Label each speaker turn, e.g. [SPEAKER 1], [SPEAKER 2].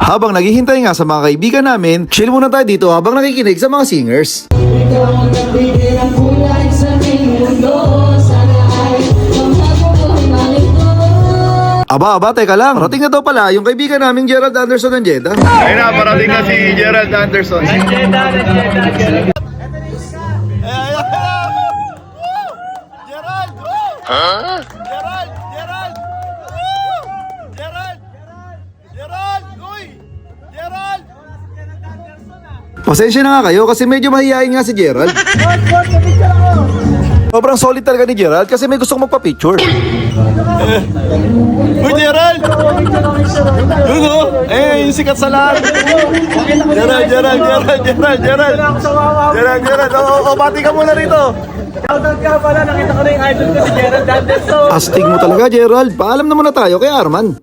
[SPEAKER 1] Habang naghihintay nga sa mga kaibigan namin, chill muna tayo dito habang nakikinig sa mga singers.
[SPEAKER 2] Ikaw ang nagbigay ng kulay sa aking mundo. Sana ay mamagpapahimalik ko.
[SPEAKER 1] Aba, teka lang. Rating na daw pala yung kaibigan naming Gerald Anderson ng Jeddah.
[SPEAKER 3] Ayun na, parating na si Gerald Anderson.
[SPEAKER 1] Pasensya na nga kayo kasi medyo mahihain nga si Gerald. Sobrang solid talaga ni Gerald kasi may gustong magpa-picture.
[SPEAKER 3] Uy, Gerald! Yun o! Yung sikat sa lahat. Gerald! Bati ka muna rito.
[SPEAKER 4] Shoutout ka pala, nakita ko na yung idol ko si Gerald Anderson.
[SPEAKER 1] Astig mo talaga, Gerald. Paalam na muna tayo kay Arman.